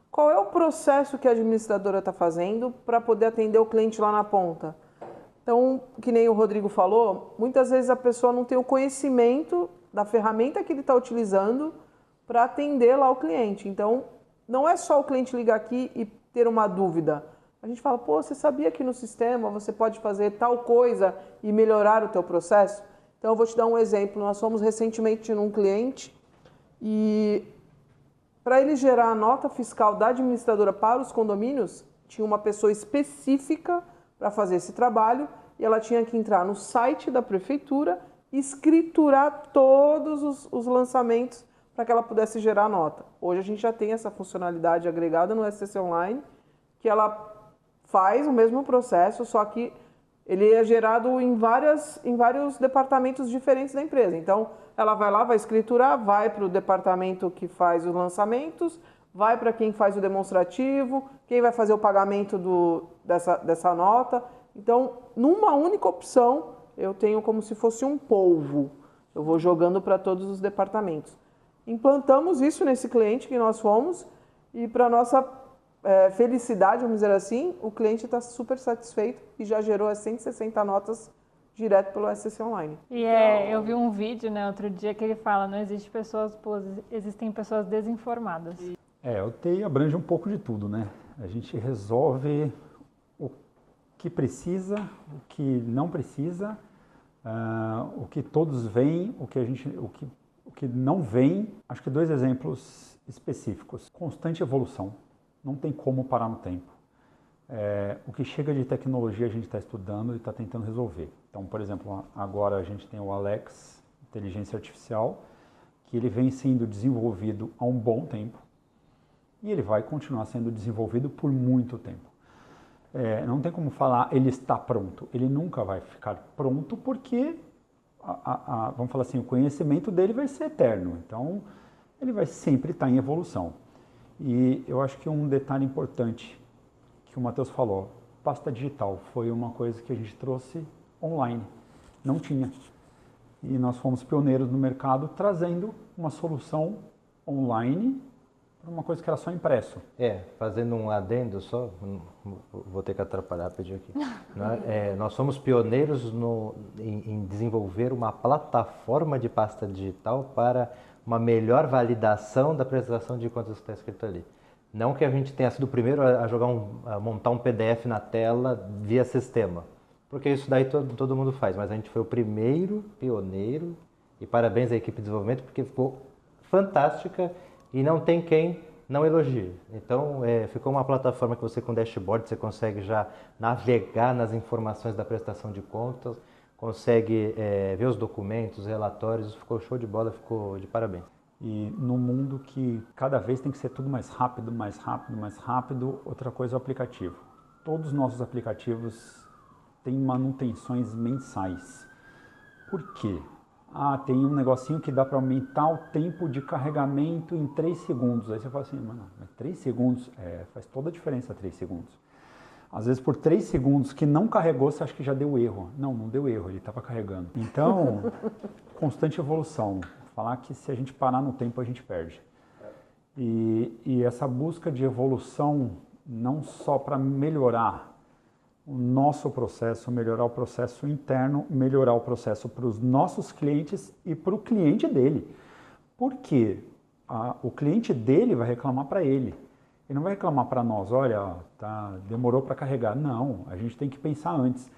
qual é o processo que a administradora está fazendo para poder atender o cliente lá na ponta? Então, que nem o Rodrigo falou, muitas vezes a pessoa não tem o conhecimento da ferramenta que ele está utilizando para atender lá o cliente. Então, não é só o cliente ligar aqui e ter uma dúvida. A gente fala, pô, você sabia que no sistema você pode fazer tal coisa e melhorar o teu processo? Então, eu vou te dar um exemplo. Nós fomos recentemente num cliente e para ele gerar a nota fiscal da administradora para os condomínios, tinha uma pessoa específica para fazer esse trabalho e ela tinha que entrar no site da prefeitura e escriturar todos os lançamentos para que ela pudesse gerar a nota. Hoje a gente já tem essa funcionalidade agregada no SCC Online, que ela faz o mesmo processo, só que ele é gerado em vários departamentos diferentes da empresa. Então, ela vai lá, vai escriturar, vai para o departamento que faz os lançamentos, vai para quem faz o demonstrativo, quem vai fazer o pagamento dessa nota. Então, numa única opção, eu tenho como se fosse um polvo. Eu vou jogando para todos os departamentos. Implantamos isso nesse cliente que nós fomos e para nossa felicidade, vamos dizer assim, o cliente está super satisfeito e já gerou as 160 notas direto pelo SCC Online. E eu vi um vídeo, né, outro dia que ele fala, não existe pessoas boas, existem pessoas desinformadas. O TI abrange um pouco de tudo, né? A gente resolve o que precisa, o que não precisa, o que todos veem, o que não vem. Acho que 2 exemplos específicos. Constante evolução, não tem como parar no tempo. O que chega de tecnologia a gente está estudando e está tentando resolver. Então, por exemplo, agora a gente tem o Alex, inteligência artificial, que ele vem sendo desenvolvido há um bom tempo e ele vai continuar sendo desenvolvido por muito tempo. Não tem como falar ele está pronto. Ele nunca vai ficar pronto porque, vamos falar assim, o conhecimento dele vai ser eterno. Então, ele vai sempre estar em evolução. E eu acho que um detalhe importante que o Matheus falou, pasta digital foi uma coisa que a gente trouxe online, não tinha. E nós fomos pioneiros no mercado trazendo uma solução online para uma coisa que era só impresso. Fazendo um adendo só, vou ter que atrapalhar, pedir aqui. Nós somos pioneiros em desenvolver uma plataforma de pasta digital para uma melhor validação da prestação de contas que está escrito ali. Não que a gente tenha sido o primeiro a montar um PDF na tela via sistema, porque isso daí todo mundo faz, mas a gente foi o primeiro pioneiro e parabéns à equipe de desenvolvimento porque ficou fantástica e não tem quem não elogie. Então, ficou uma plataforma que você com dashboard, você consegue já navegar nas informações da prestação de contas, consegue ver os documentos, os relatórios, ficou show de bola, ficou de parabéns. E num mundo que cada vez tem que ser tudo mais rápido, outra coisa é o aplicativo. Todos os nossos aplicativos têm manutenções mensais. Por quê? Tem um negocinho que dá para aumentar o tempo de carregamento em 3 segundos. Aí você fala assim, mano, mas 3 segundos? Faz toda a diferença 3 segundos. Às vezes por 3 segundos que não carregou, você acha que já deu erro. Não deu erro, ele estava carregando. Então, constante evolução. Falar que se a gente parar no tempo, a gente perde. E essa busca de evolução, não só para melhorar o nosso processo, melhorar o processo interno, melhorar o processo para os nossos clientes e para o cliente dele. Por quê? O cliente dele vai reclamar para ele. Ele não vai reclamar para nós, olha, demorou para carregar. Não, a gente tem que pensar antes.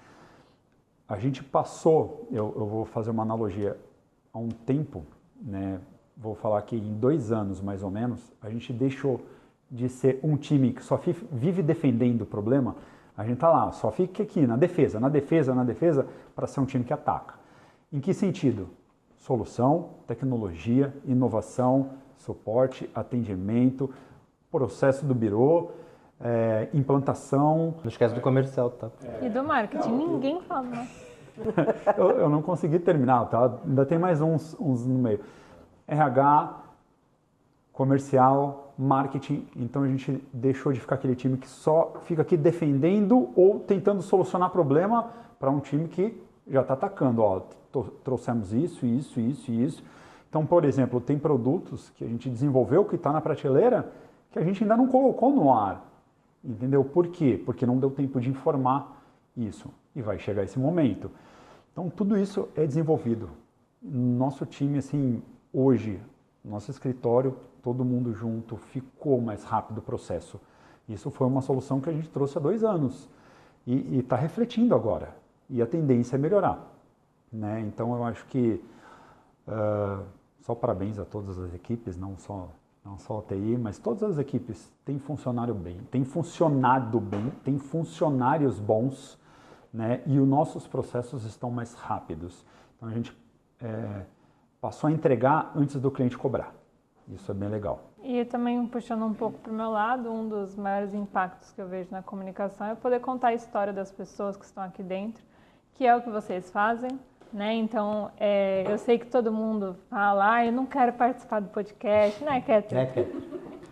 A gente passou, eu vou fazer uma analogia, há um tempo, né, vou falar que em 2 anos mais ou menos, a gente deixou de ser um time que só vive defendendo o problema. A gente está lá, só fica aqui na defesa, para ser um time que ataca. Em que sentido? Solução, tecnologia, inovação, suporte, atendimento, processo do birô, implantação. Não esquece do comercial, tá? E do marketing, ninguém fala, né? eu não consegui terminar, tá? Ainda tem mais uns no meio. RH, comercial, marketing. Então a gente deixou de ficar aquele time que só fica aqui defendendo ou tentando solucionar problema para um time que já está atacando. Trouxemos isso. Então, por exemplo, tem produtos que a gente desenvolveu que está na prateleira que a gente ainda não colocou no ar. Entendeu? Por quê? Porque não deu tempo de informar isso. E vai chegar esse momento. Então, tudo isso é desenvolvido. Nosso time, assim, hoje, nosso escritório, todo mundo junto, ficou mais rápido o processo. Isso foi uma solução que a gente trouxe há 2 anos. E está refletindo agora. E a tendência é melhorar. Né? Então, eu acho que só parabéns a todas as equipes, não só a TI, mas todas as equipes têm funcionado bem, têm funcionários bons, né? E os nossos processos estão mais rápidos. Então a gente passou a entregar antes do cliente cobrar. Isso é bem legal. E também, puxando um pouco para o meu lado, um dos maiores impactos que eu vejo na comunicação é poder contar a história das pessoas que estão aqui dentro, que é o que vocês fazem. Né? Então, eu sei que todo mundo fala, eu não quero participar do podcast, né, Kéter?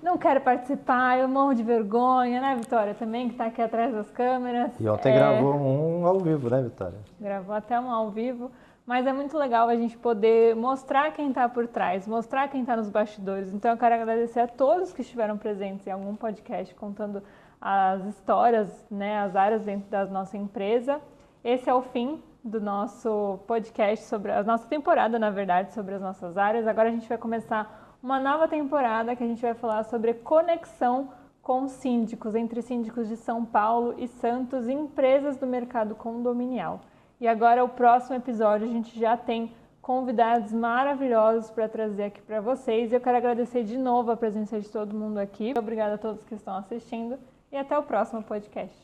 Não quero participar, eu morro de vergonha, né, Vitória? Também, que está aqui atrás das câmeras. E ontem gravou um ao vivo, né, Vitória? Gravou até um ao vivo, mas é muito legal a gente poder mostrar quem está por trás, mostrar quem está nos bastidores. Então eu quero agradecer a todos que estiveram presentes em algum podcast contando as histórias, né, as áreas dentro da nossa empresa. Esse é o fim do nosso podcast sobre a nossa temporada, na verdade, sobre as nossas áreas. Agora a gente vai começar uma nova temporada que a gente vai falar sobre conexão com síndicos, entre síndicos de São Paulo e Santos e empresas do mercado condominial. E agora, o próximo episódio, a gente já tem convidados maravilhosos para trazer aqui para vocês. Eu quero agradecer de novo a presença de todo mundo aqui. Obrigada a todos que estão assistindo e até o próximo podcast.